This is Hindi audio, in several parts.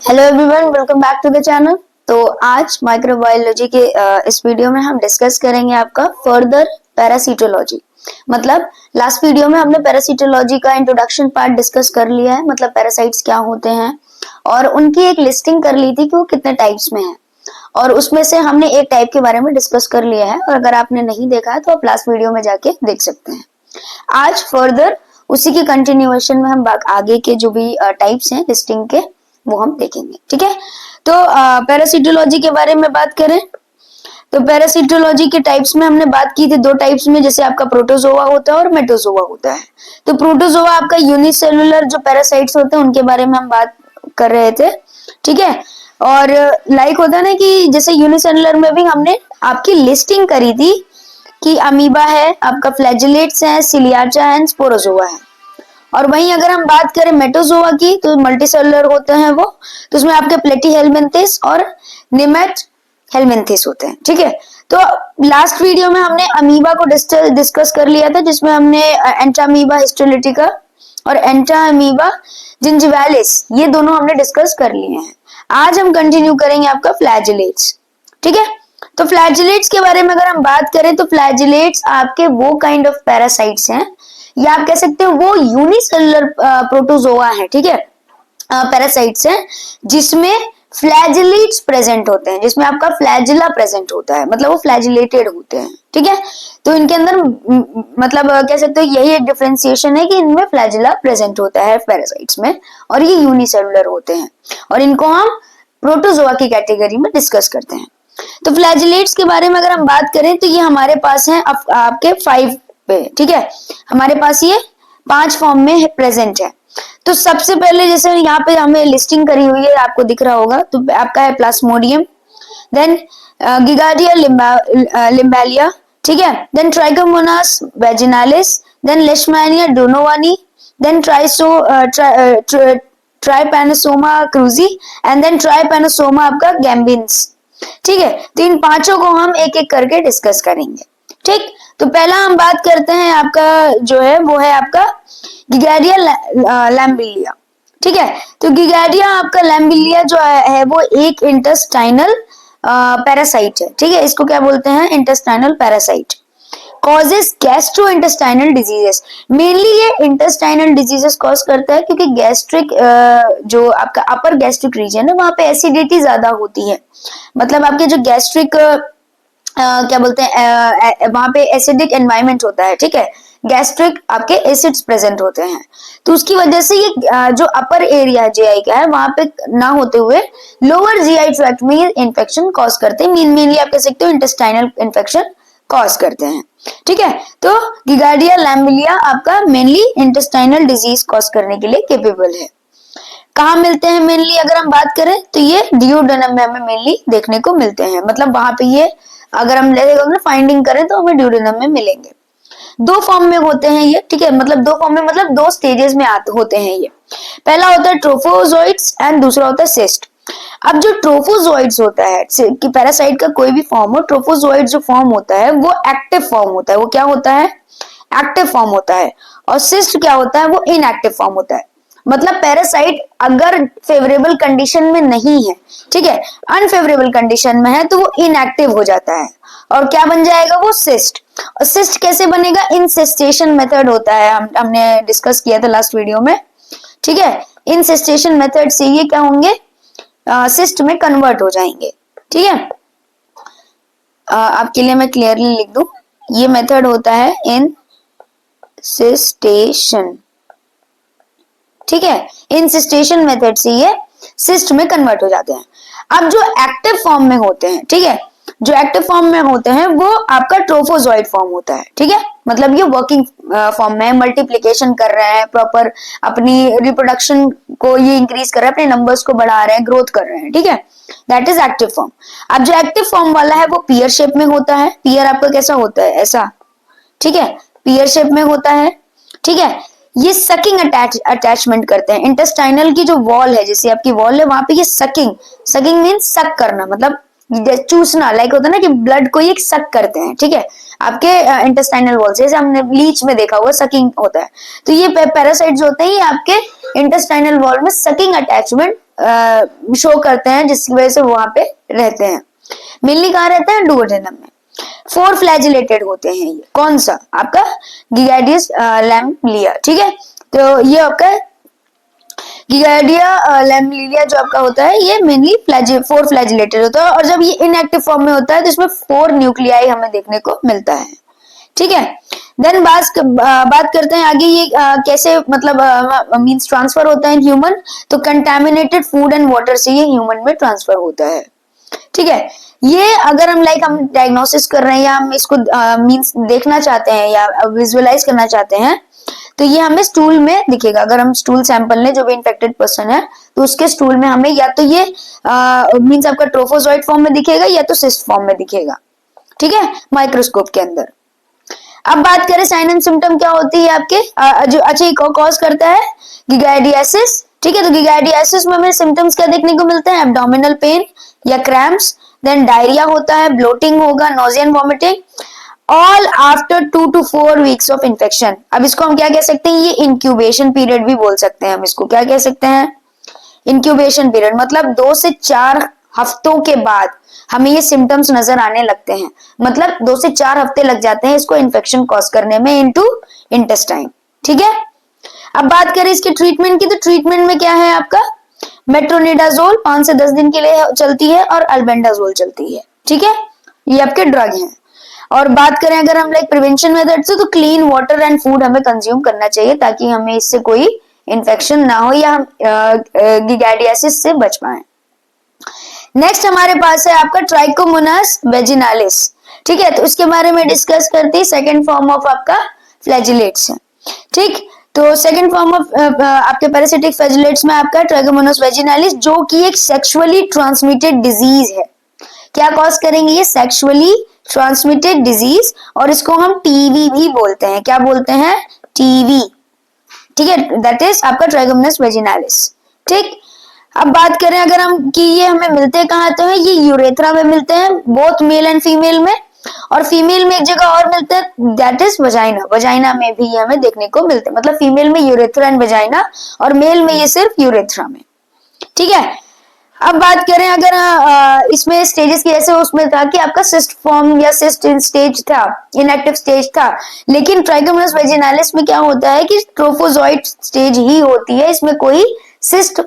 Hello everyone, welcome back to the channel. तो आज माइक्रोबायोलॉजी के इस वीडियो में हम डिस्कस करेंगे आपका फर्दर पैरासीटोलॉजी। मतलब लास्ट वीडियो में हमने पैरासीटोलॉजी का इंट्रोडक्शन पार्ट डिस्कस कर लिया है, मतलब पैरासाइट्स क्या होते हैं और उनकी एक लिस्टिंग कर ली थी कि वो कितने टाइप्स में है, और उसमें से हमने एक टाइप के बारे में डिस्कस कर लिया है। और अगर आपने नहीं देखा है तो आप लास्ट वीडियो में जाके देख सकते हैं। आज फर्दर उसी की कंटिन्यूएशन में हम आगे के जो भी टाइप्स हैं लिस्टिंग के वो हम देखेंगे। ठीक है, तो पैरासीटोलॉजी के बारे में बात करें तो पैरासीटोलॉजी के टाइप्स में हमने बात की थी दो टाइप्स में, जैसे आपका प्रोटोजोआ होता है और मेटोजोआ होता है। तो प्रोटोजोआ आपका यूनिसेलुलर जो पैरासाइट्स होते हैं उनके बारे में हम बात कर रहे थे। ठीक है, और लाइक होता है ना कि जैसे यूनिसेलुलर में भी हमने आपकी लिस्टिंग करी थी कि अमीबा है, आपका फ्लैजिलेट्स है, सिलियाचा है, स्पोरोजोआ है। और वहीं अगर हम बात करें मेटोजोआ की तो मल्टीसेलुलर होते हैं वो, तो उसमें आपके प्लेटीहेल्मिन्थिस और निमेट हेल्मिन्थिस होते हैं। ठीक है, तो लास्ट वीडियो में हमने अमीबा को डिस्कस कर लिया था, जिसमें हमने एंटामीबा हिस्टोलिटिका और एंटामीबा जिंजिवालिस ये दोनों हमने डिस्कस कर लिए हैं। आज हम कंटिन्यू करेंगे आपका फ्लैजिलेट्स। ठीक है, तो फ्लैजिलेट्स के बारे में अगर हम बात करें तो फ्लैजिलेट्स आपके वो काइंड ऑफ पैरासाइट्स हैं, या आप कह सकते हो वो यूनिसेलुलर प्रोटोजोआ है। ठीक है, पैरासाइट्स हैं जिसमें फ्लैजिलेट्स प्रेजेंट होते हैं, जिसमें आपका फ्लैजिला प्रेजेंट होता है, मतलब वो फ्लैजिलेटेड होते हैं। ठीक है, तो इनके अंदर मतलब कह सकते हो यही एक डिफरेंशिएशन है कि इनमें फ्लैजिला प्रेजेंट होता है पैरासाइट्स में, और ये यूनिसेलुलर होते हैं, और इनको हम प्रोटोजोआ की कैटेगरी में डिस्कस करते हैं। तो फ्लैजिलेट्स के बारे में अगर हम बात करें तो ये हमारे पास है आपके 5 पे। ठीक है, हमारे पास ये 5 फॉर्म में प्रेजेंट है। तो सबसे पहले जैसे यहाँ पे हमें लिस्टिंग करी हुई है, आपको दिख रहा होगा, तो आपका है प्लाज्मोडियम, देन गिगार्डिया लिम्बेलिया, ठीक है, then Trichomonas vaginalis, then Leishmania donovani, then Trypanosoma cruzi, and then Trypanosoma आपका गैम्बिन्स। ठीक है, तो इन पांचों को हम एक एक करके डिस्कस करेंगे। ठीक, तो पहला हम बात करते हैं आपका जो है वो है आपका गिगार्डिया लैम्बिलिया। ठीक है, तो गिगार्डिया आपका लैम्बिलिया जो है वो एक इंटेस्टाइनल पैरासाइट है। ठीक है, इसको क्या बोलते हैं, intestinal parasite. Causes gastrointestinal diseases, mainly ये इंटेस्टाइनल डिजीजेस कॉज करता है क्योंकि गैस्ट्रिक जो आपका अपर गैस्ट्रिक रीजन है वहां पे एसिडिटी ज्यादा होती है। मतलब आपके जो गैस्ट्रिक क्या बोलते हैं वहां पे एसिडिक एनवायरनमेंट होता है। ठीक है, गैस्ट्रिक आपके एसिड्स प्रेजेंट होते हैं, तो उसकी वजह से ये जो अपर एरिया जीआई का है वहां पे ना होते हुए लोअर जीआई ट्रैक्ट में ये इन्फेक्शन कॉज करते हैं। मेनली आप कह सकते हो इंटेस्टाइनल इन्फेक्शन कॉज करते हैं। ठीक है, तो गिगार्डिया लैम्बिलिया आपका मेनली इंटेस्टाइनल डिजीज कॉज करने के लिए केपेबल है। कहाँ मिलते हैं मेनली अगर हम बात करें तो ये ड्यूडेनम में हमें मेनली देखने को मिलते हैं, मतलब वहां पे ये अगर हम फाइंडिंग करें तो हमें ड्यूडेनम में मिलेंगे। दो फॉर्म में होते हैं ये। ठीक है, मतलब दो फॉर्म में मतलब दो स्टेजेस में होते हैं ये। पहला होता है ट्रोफोजोइड्स एंड दूसरा होता है सिस्ट। अब जो ट्रोफोजोइड्स होता है कि पैरासाइट का कोई भी फॉर्म हो, ट्रोफोजोइड जो फॉर्म होता है वो एक्टिव फॉर्म होता है। वो क्या होता है, एक्टिव फॉर्म होता है। और सिस्ट क्या होता है, वो इनएक्टिव फॉर्म होता है। मतलब पैरासाइट अगर फेवरेबल कंडीशन में नहीं है, ठीक है, अनफेवरेबल कंडीशन में है, तो वो इनएक्टिव हो जाता है और क्या बन जाएगा, वो सिस्ट। और सिस्ट कैसे बनेगा, इनसिस्टेशन मेथड होता है, हमने डिस्कस किया था लास्ट वीडियो में। ठीक है, इनसिस्टेशन मेथड से ये क्या होंगे, सिस्ट में कन्वर्ट हो जाएंगे। ठीक है, आपके लिए मैं क्लियरली लिख दूं, ये मेथड होता है इनसिस्टेशन। ठीक है, इनसिस्टेशन मेथड से ये सिस्ट में कन्वर्ट हो जाते हैं। अब जो एक्टिव फॉर्म में होते हैं, ठीक है, जो एक्टिव फॉर्म में होते हैं वो आपका ट्रोफोजोइड फॉर्म होता है। ठीक है, मतलब ये वर्किंग फॉर्म में मल्टीप्लिकेशन कर रहे हैं, प्रॉपर अपनी रिप्रोडक्शन को ये इंक्रीज कर रहे हैं, अपने नंबर्स को बढ़ा रहे हैं, ग्रोथ कर रहे हैं। ठीक है, दैट इज एक्टिव फॉर्म। अब जो एक्टिव फॉर्म वाला है वो पीयर शेप में होता है। पीयर आपका कैसा होता है, ऐसा। ठीक है, पीयर शेप में होता है। ठीक है, ये सकिंग अटैचमेंट करते हैं। इंटेस्टाइनल की जो वॉल है, जैसे आपकी वॉल है, वहां पे ये सकिंग मीन्स सक करना, मतलब चूसना, लाइक होता है ना कि ब्लड को ये सक करते हैं। ठीक है, आपके इंटेस्टाइनल वॉल से, जैसे हमने लीच में देखा हुआ सकिंग होता है, तो ये पैरासाइट्स होते हैं, ये आपके इंटेस्टाइनल वॉल में सकिंग अटैचमेंट शो करते हैं, जिसकी वजह से वहां पे रहते हैं। मेनली कहाँ रहते हैं? डुओडेनम में। 4 फ्लैजिलेटेड होते हैं ये। कौन सा? आपका गिगार्डियस लैम्बलिया। ठीक है, तो ये आपका गिगार्डिया लैम्बलिया जो आपका होता है ये मेनली 4 फ्लैजिलेटेड होता है, और जब ये इनएक्टिव फॉर्म में होता है तो इसमें 4 न्यूक्लियाई हमें देखने को मिलता है। ठीक है, देन बात करते हैं आगे ये कैसे मतलब मींस ट्रांसफर होता है ह्यूमन। तो कंटामिनेटेड फूड एंड वाटर से ये ह्यूमन में ट्रांसफर होता है। ठीक है, ये अगर हम हम डायग्नोसिस कर रहे हैं या हम इसको मींस देखना चाहते हैं या विजुअलाइज करना चाहते हैं, तो ये हमें स्टूल में दिखेगा। अगर हम स्टूल सैंपल लें, जो भी इन्फेक्टेड पर्सन है, तो उसके स्टूल में हमें या तो ये मींस आपका ट्रोफोजोइड फॉर्म में दिखेगा या तो सिस्ट फॉर्म में दिखेगा। ठीक है, माइक्रोस्कोप के अंदर। अब बात करें साइन एंड सिम्टम क्या होती है आपके, जो अच्छा ये कॉज करता है गिगार्डियासिस। ठीक है, तो गिगार्डियासिस में हमें सिम्टम्स क्या देखने को मिलते हैं? एब्डोमिनल पेन या क्रैम्प्स, देन डायरिया होता है, ब्लोटिंग होगा, nausea and vomiting, all after 2 to 4 weeks of infection. अब इसको हम क्या कह सकते हैं? ये इंक्यूबेशन पीरियड भी बोल सकते हैं हम इसको। क्या कह सकते हैं? Incubation period. मतलब 2 से 4 हफ्तों के बाद हमें ये सिम्टम्स नजर आने लगते हैं। मतलब 2 से 4 हफ्ते लग जाते हैं इसको इन्फेक्शन कॉज करने में इनटू इंटेस्टाइन। ठीक है, अब बात करें इसके ट्रीटमेंट की, तो ट्रीटमेंट में क्या है आपका? मेट्रोनिडाजोल 5 से 10 दिन के लिए चलती है और अल्बेंडाजोल चलती है। ठीक है, ये आपके ड्रग हैं। और बात करें अगर हम प्रिवेंशन मेथड से, तो क्लीन वाटर एंड फूड हमें कंज्यूम करना चाहिए ताकि हमें इससे कोई इन्फेक्शन ना हो या हम गिगार्डियासिस से बच पाए। नेक्स्ट हमारे पास है आपका ट्राइकोमोनास वेजिनालिस। ठीक है, तो इसके बारे में डिस्कस करते हैं। सेकेंड फॉर्म ऑफ आपका फ्लैजिलेट्स है। ठीक, तो सेकेंड फॉर्म ऑफ आपके पैरासिटिक फ्लैजिलेट्स में आपका ट्राइकोमोनास वेजिनालिस, जो कि एक सेक्सुअली ट्रांसमिटेड डिजीज है। क्या कॉज करेंगे? ये सेक्सुअली ट्रांसमिटेड डिजीज, और इसको हम टीवी भी बोलते हैं। क्या बोलते हैं? टीवी। ठीक है, दैट इज आपका ट्राइकोमोनास वेजिनालिस। ठीक, अब बात करें अगर हम कि ये हमें मिलते कहाँ, तो है ये यूरेथ्रा में मिलते हैं, बोथ मेल एंड फीमेल में, और फीमेल में एक जगह और मिलते हैं, दैट इज वजाइना। वजाइना में भी हमें देखने को मिलते हैं। मतलब फीमेल में यूरेथ्रा एंड वजाइना, और मेल में ये सिर्फ यूरेथ्रा में। ठीक है, अब बात करें अगर इसमें स्टेजेस की, जैसे उसमें था कि आपका सिस्ट फॉर्म या सिस्ट स्टेज था, इनएक्टिव स्टेज था, लेकिन ट्राइकोमोनास वेजिनालिस में क्या होता है कि ट्रोफोजोइड स्टेज ही होती है, इसमें कोई सिस्ट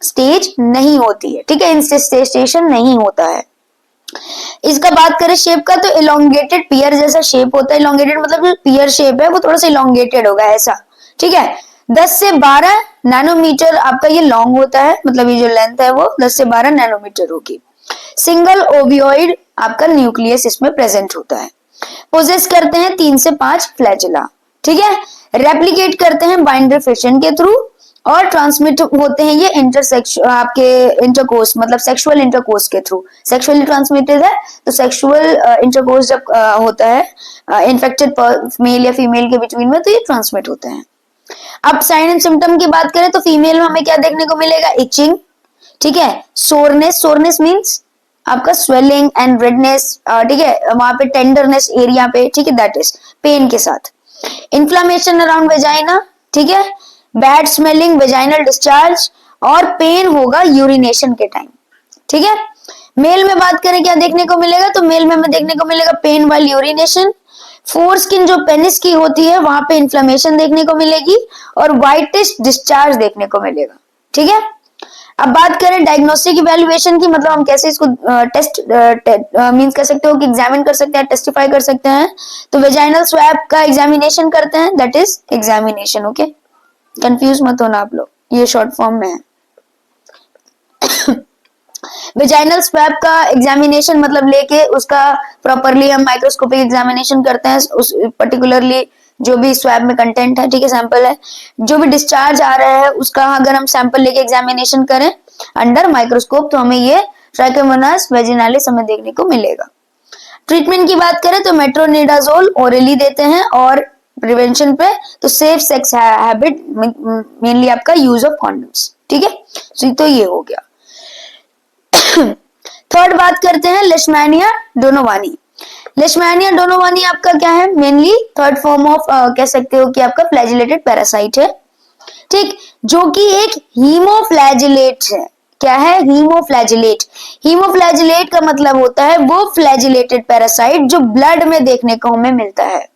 स्टेज नहीं होती है। ठीक है, इंसेस्टेशन नहीं होता है। इसका बात करें शेप का, तो इलोंगेटेड पियर जैसा शेप होता है। इलोंगेटेड मतलब जो पियर शेप है वो थोड़ा सा इलोंगेटेड होगा ऐसा। ठीक है, 10 से 12 नैनोमीटर आपका ये लॉन्ग होता है, मतलब ये जो लेंथ है वो 10 से 12 नैनोमीटर होगी। सिंगल ओवियोइड आपका न्यूक्लियस इसमें प्रेजेंट होता है। पोजेस करते हैं 3 से 5 फ्लैजिला। ठीक है, रेप्लिकेट करते हैं बाइंडर फिशन के थ्रू, और ट्रांसमिट होते हैं ये आपके इंटरकोर्स, मतलब सेक्सुअल इंटरकोर्स के थ्रू। सेक्सुअली ट्रांसमिटेड है, तो सेक्सुअल इंटरकोर्स जब होता है इन्फेक्टेड मेल या फीमेल के बिटवीन में, तो ये ट्रांसमिट होते हैं। अब साइन एंड सिम्टम की बात करें, तो फीमेल में हमें क्या देखने को मिलेगा? इचिंग। ठीक है, सोरनेस। सोरनेस मीन्स आपका स्वेलिंग एंड रेडनेस। ठीक है, वहां पे टेंडरनेस एरिया पे। ठीक है, दैट इज पेन के साथ। Inflammation around vagina. ठीक है, बैड स्मेलिंग, वेजाइनल डिस्चार्ज, और पेन होगा यूरिनेशन के टाइम। ठीक है, मेल में बात करें क्या देखने को मिलेगा, तो मेल में हमें देखने को मिलेगा pain while urination. Foreskin जो पेनिस की होती है वहां पे इन्फ्लेमेशन देखने को मिलेगी, और व्हाइटिश डिस्चार्ज देखने को मिलेगा। ठीक है, अब बात करें डायग्नोस्टिक इवैल्यूएशन की, मतलब हम कैसे इसको टेस्ट मींस कर सकते हो कि एग्जामिन कर सकते हैं, टेस्टिफाई कर सकते हैं। तो वेजाइनल स्वैब का एग्जामिनेशन करते हैं, that is examination. Okay, confuse मत होना आप लोग, ये शॉर्ट फॉर्म में है। वेजाइनल स्वैब का एग्जामिनेशन मतलब लेके उसका प्रॉपरली हम माइक्रोस्कोपिक एग्जामिनेशन करते हैं, उस पर्टिकुलरली जो भी स्वैब में कंटेंट है, ठीक है, सैंपल है, जो भी डिस्चार्ज आ रहा है उसका अगर हम सैंपल लेके एग्जामिनेशन करें अंडर माइक्रोस्कोप, तो हमें ये ट्राइकोमोनास वेजिनालिस हमें देखने को मिलेगा। ट्रीटमेंट की बात करें तो मेट्रोनिडाजोल ओरली देते हैं, और प्रिवेंशन पे तो सेफ सेक्स हैबिट, मेनली आपका यूज ऑफ कॉन्डम्स। ठीक है, तो ये हो गया। थर्ड बात करते हैं लेशमैनिया डोनोवानी। लेशमैनिया डोनोवानी आपका क्या है? मेनली थर्ड फॉर्म ऑफ कह सकते हो कि आपका फ्लैजिलेटेड पैरासाइट है। ठीक, जो कि एक हीमोफ्लैजिलेट है। क्या है? हीमोफ्लैजिलेट। हीमोफ्लैजिलेट का मतलब होता है वो फ्लैजिलेटेड पैरासाइट जो ब्लड में देखने को हमें मिलता है।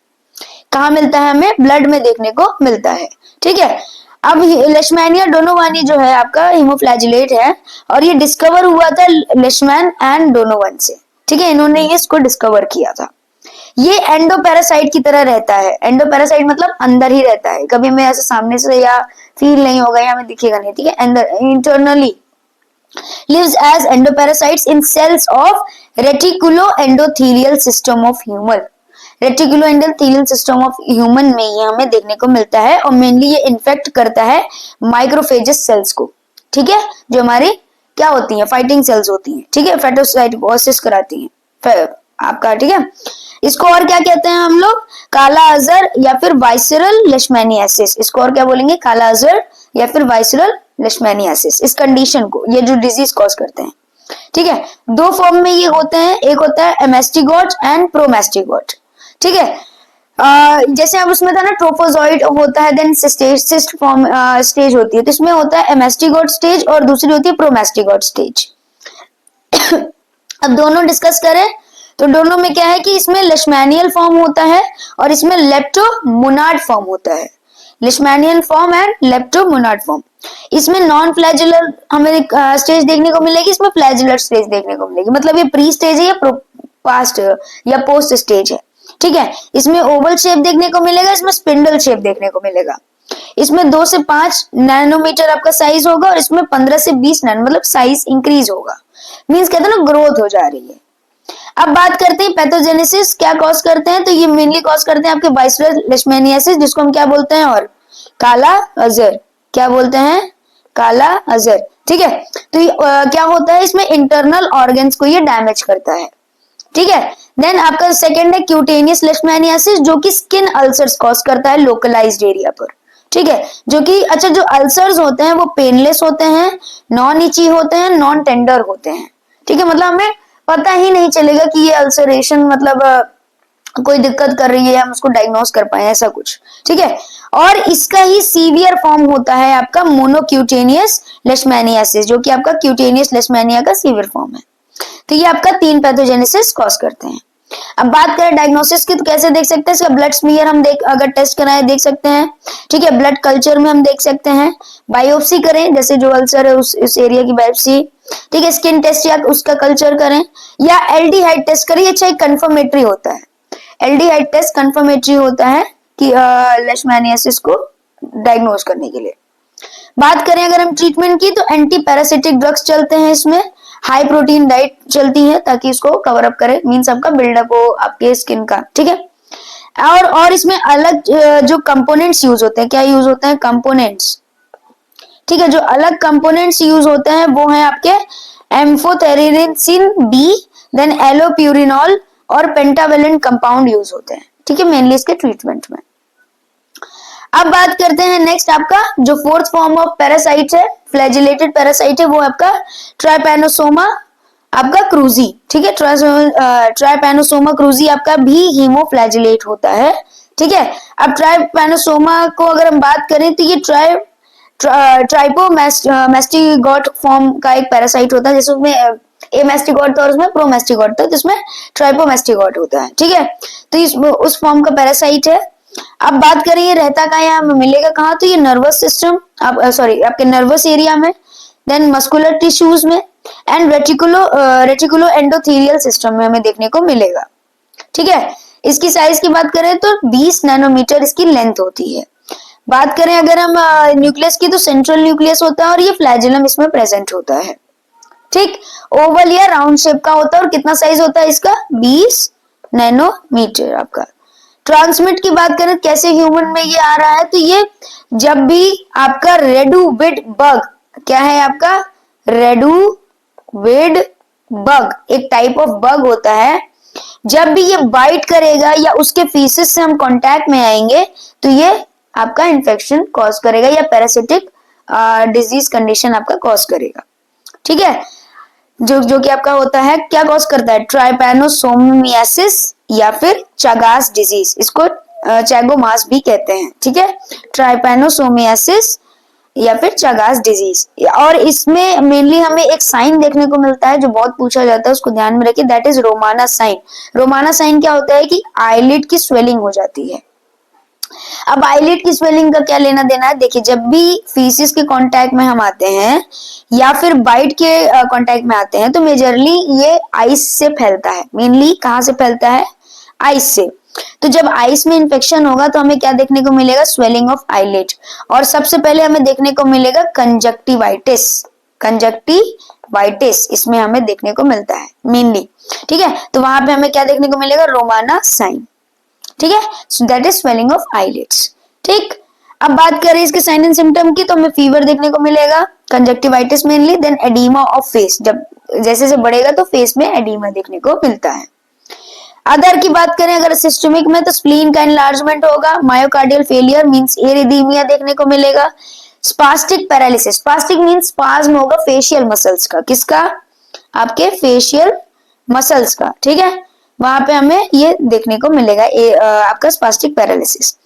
कहाँ मिलता है? हमें ब्लड में देखने को मिलता है। ठीक है, अब लेशमैनिया डोनोवानी जो है आपका हीमोफ्लैजिलेट है और ये डिस्कवर हुआ था लेशमैन एंड डोनोवन से। ठीक है, इन्होंने इसको डिस्कवर किया था। ये एंडोपैरासाइट की तरह रहता है। एंडोपैरासाइट मतलब अंदर ही रहता है, कभी हमें ऐसे सामने से या फील नहीं होगा या हमें दिखेगा नहीं। ठीक है, अंदर internally lives as endoparasites in cells of reticuloendothelial system of human। Reticuloendothelial system of human में ये हमें देखने को मिलता है और मेनली ये इन्फेक्ट करता है माइक्रोफेजेस सेल्स को। ठीक है, जो हमारी क्या होती है? फाइटिंग सेल्स होती हैं। ठीक है, फेटोसाइटोसिस कराती हैं आपका। ठीक है, इसको और क्या कहते हैं हम लोग? काला अजहर या फिर वाइसरल लेशमैनियासिस। इसको और क्या बोलेंगे? काला अजहर या फिर वाइसरल लेशमैनियासिस। इस कंडीशन को, ये जो डिजीज कॉज करते हैं। ठीक है, दो फॉर्म में ये होते हैं, एक होता है एमेस्टिगोट एंड प्रोमेस्टिगोट। ठीक है, जैसे अब उसमें था ना ट्रोफोजॉइड होता है, देन सिस्ट फॉर्म स्टेज होती है, तो इसमें होता है एमेस्टिगोट स्टेज और दूसरी होती है प्रोमेस्टिगोट स्टेज। अब दोनों डिस्कस करें तो दोनों में क्या है कि इसमें लेशमैनियल फॉर्म होता है और इसमें लेप्टोमोनाड फॉर्म होता है। लेशमैनियल फॉर्म एंड लेप्टोमोनाड फॉर्म। इसमें नॉन फ्लैजुलर हमें स्टेज देखने को मिलेगी, इसमें फ्लैजुलर स्टेज देखने को मिलेगी। मतलब ये प्री स्टेज है या पास्ट या पोस्ट स्टेज है। ठीक है, इसमें ओवल शेप देखने को मिलेगा, इसमें स्पिंडल शेप देखने को मिलेगा। इसमें 2 से 5 नैनोमीटर आपका साइज होगा और इसमें 15 से 20 नैनो मतलब साइज इंक्रीज होगा। मींस कहते हैं ना ग्रोथ हो जा रही है। अब बात करते हैं पैथोजेनेसिस क्या कॉज करते हैं, तो ये मेनली कॉज करते हैं आपके वाइसरल लेशमैनियासिस, जिसको हम क्या बोलते हैं? और काला अजहर। क्या बोलते हैं? काला अजहर। ठीक है, तो क्या होता है इसमें? इंटरनल ऑर्गन्स को ये डैमेज करता है। ठीक है, देन आपका सेकंड है क्यूटेनियस लेशमैनियासिस, जो कि स्किन अल्सर्स कॉज करता है लोकलाइज्ड एरिया पर। ठीक है, जो कि अच्छा जो अल्सर्स होते हैं वो पेनलेस होते हैं, नॉन इची होते हैं, नॉन टेंडर होते हैं। ठीक है, मतलब हमें पता ही नहीं चलेगा कि ये अल्सरेशन मतलब कोई दिक्कत कर रही है, हम उसको डायग्नोस कर पाए ऐसा कुछ। ठीक है, और इसका ही सीवियर फॉर्म होता है आपका मोनोक्यूटेनियस लेशमैनियासिस, जो कि आपका क्यूटेनियस लेशमैनिया का सीवियर फॉर्म है। तो ये आपका 3 पैथोजेनेसिस कॉज करते हैं। अब बात करें डायग्नोसिस की, तो कैसे देख सकते हैं? इसका ब्लड स्मीयर हम अगर टेस्ट कराएं देख सकते हैं। ठीक है, ब्लड कल्चर में हम देख सकते हैं। बायोप्सी करें, जैसे जो अल्सर है उस एरिया की बायोप्सी। ठीक है, स्किन टेस्ट या उसका कल्चर करें या एल्डिहाइड टेस्ट करें। अच्छा, एक कंफर्मेटरी होता है, एल्डिहाइड टेस्ट कंफर्मेटरी होता है कि लेशमैनियासिस को डायग्नोज करने के लिए। बात करें अगर हम ट्रीटमेंट की, तो एंटी पैरासिटिक ड्रग्स चलते हैं इसमें, हाई प्रोटीन डाइट चलती है ताकि इसको कवर अप करे, मींस आपका बिल्डअप हो आपके स्किन का। ठीक है, और इसमें अलग जो कंपोनेंट्स यूज होते हैं, क्या यूज होते हैं? कंपोनेंट्स। ठीक है, जो अलग कंपोनेंट्स यूज होते हैं वो है आपके एम्फोटेरिसिन बी, देन एलोप्यूरिनॉल और पेंटावेलेंट कंपाउंड यूज होते हैं। ठीक है, मेनली इसके ट्रीटमेंट में। अब बात करते हैं नेक्स्ट आपका जो फोर्थ फॉर्म ऑफ पैरासाइट है, फ्लैजिलेटेड पैरासाइट है, वो आपका ट्राइपैनोसोमा आपका क्रूजी। ठीक है, ट्राइपैनोसोमा क्रूजी आपका भी हीमोफ्लैजिलेट होता है। ठीक है, अब ट्राइपैनोसोमा को अगर हम बात करें तो ये ट्राइपोमेस्टिगोट फॉर्म का एक पैरासाइट होता है, जैसे उसमें एमेस्टिगोट था और उसमें प्रोमेस्टिगोट था, तो इसमें ट्राइपोमेस्टिगोट होता है। ठीक है, तो उस फॉर्म का पैरासाइट है। अब बात करें ये रहता कहाँ है, हमें मिलेगा कहाँ, तो ये नर्वस सिस्टम आपके नर्वस एरिया में, देन मस्कुलर टिश्यूज में एंड रेटिकुलो एंडोथेलियल सिस्टम में हमें देखने को मिलेगा। ठीक है, इसकी साइज की बात करें तो 20 नैनोमीटर इसकी लेंथ होती है। बात करें अगर हम न्यूक्लियस की, तो सेंट्रल न्यूक्लियस होता है और ये फ्लैजिलम इसमें प्रेजेंट होता है। ठीक, ओवल या राउंड शेप का होता है और कितना साइज होता है इसका? 20 नैनोमीटर आपका। ट्रांसमिट की बात करें कैसे ह्यूमन में ये आ रहा है, तो ये जब भी आपका रेडुविड बग, क्या है आपका? रेडुविड बग एक टाइप ऑफ बग होता है, जब भी ये बाइट करेगा या उसके फीसेस से हम कांटेक्ट में आएंगे तो ये आपका इन्फेक्शन कॉज करेगा या पैरासिटिक डिजीज कंडीशन आपका कॉज करेगा। ठीक है, जो कि आपका होता है, क्या कॉज करता है? ट्राइपैनोसोमियासिस या फिर चागास डिजीज, इसको चैगोमास भी कहते हैं। ठीक है, ट्राइपैनोसोमियासिस या फिर चागास डिजीज। और इसमें मेनली हमें एक साइन देखने को मिलता है जो बहुत पूछा जाता है, उसको ध्यान में रखिए, that is Romana sign. Romana sign क्या होता है कि आईलिड की स्वेलिंग हो जाती है। अब आईलिड की स्वेलिंग का क्या लेना देना है, देखिए जब भी फीसिस के कांटेक्ट में हम आते हैं या फिर बाइट के कांटेक्ट में आते हैं तो मेजरली ये आइस से फैलता है। मेनली कहां से फैलता है, आइस से। तो जब आइस में इन्फेक्शन होगा तो हमें क्या देखने को मिलेगा, स्वेलिंग ऑफ आईलिड। और सबसे पहले हमें देखने को मिलेगा कंजक्टिवाइटिस। कंजक्टिवाइटिस इसमें हमें देखने को मिलता है मेनली, ठीक है। तो वहां पे हमें क्या देखने को मिलेगा, रोमाना साइन, ठीक है। So that is swelling of eyelids, ठीक। अब बात करें इसके साइन एंड सिम्टम की, तो हमें फीवर देखने को मिलेगा, conjunctivitis mainly, then oedema of face, जब जैसे जैसे बढ़ेगा तो फेस में एडीमा देखने को मिलता है। अदर की बात करें अगर सिस्टमिक में, तो स्प्लीन का एनलार्जमेंट होगा, मायोकार्डियल फेलियर मींस एरिथमिया देखने को मिलेगा, spastic paralysis, spastic means spasm होगा फेशियल मसल्स का, किसका, आपके फेशियल मसल्स का, ठीक है। वहां पे हमें ये देखने को मिलेगा आपका स्पास्टिक पैरालिसिस।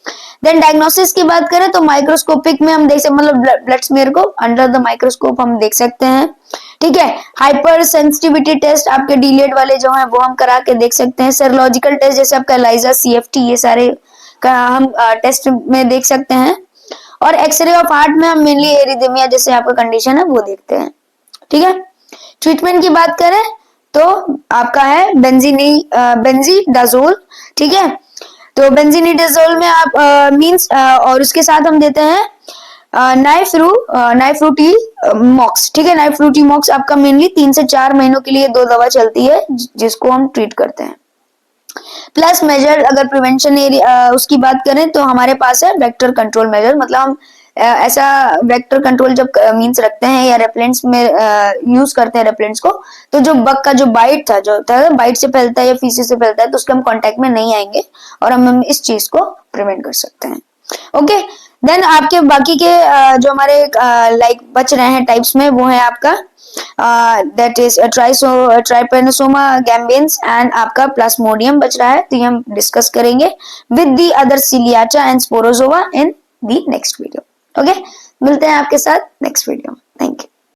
देन डायग्नोसिस की बात करें तो माइक्रोस्कोपिक में हम देख सकते, मतलब ब्लड स्मेयर को अंडर द माइक्रोस्कोप हम देख सकते हैं, ठीक है। हाइपर सेंसिटिविटी टेस्ट आपके डिलेड वाले जो हैं वो हम करा के देख सकते हैं। सेरोलॉजिकल टेस्ट जैसे आपका एलाइजा, सीएफटी, ये सारे का हम टेस्ट में देख सकते हैं। और एक्सरे ऑफ हार्ट में हम मेनली एरिथमिया जैसे आपका कंडीशन है वो देखते हैं, ठीक है। ट्रीटमेंट की बात करें तो आपका है बेंजीडाजोल, ठीक है। तो बेंजीडाजोल में आप मींस और उसके साथ हम देते हैं नाइफ्रूटीमॉक्स, ठीक है। नाइफ्रूटीमॉक्स आपका मेनली 3 से 4 महीनों के लिए 2 दवा चलती है जिसको हम ट्रीट करते हैं। प्लस मेजर अगर प्रिवेंशन एरिया उसकी बात करें तो हमारे पास है वेक्टर कंट्रोल मेजर, मतलब हम ऐसा वेक्टर कंट्रोल जब मींस रखते हैं या रेपेलेंट्स में यूज करते हैं रेपेलेंट्स को, तो जो बग का जो बाइट था, जो था बाइट से फैलता है या फीसिस से फैलता है, तो उसके हम कांटेक्ट में नहीं आएंगे और हम इस चीज को प्रिवेंट कर सकते हैं। ओके, देन आपके बाकी के जो हमारे लाइक बच रहे हैं टाइप्स में, वो है आपका that is Trypanosoma gambiense and आपका प्लाज्मोडियम बच रहा है, तो ये हम डिस्कस करेंगे with the other Ciliata and Sporozoa in the next video. Okay, मिलते हैं आपके साथ नेक्स्ट वीडियो में। Thank you.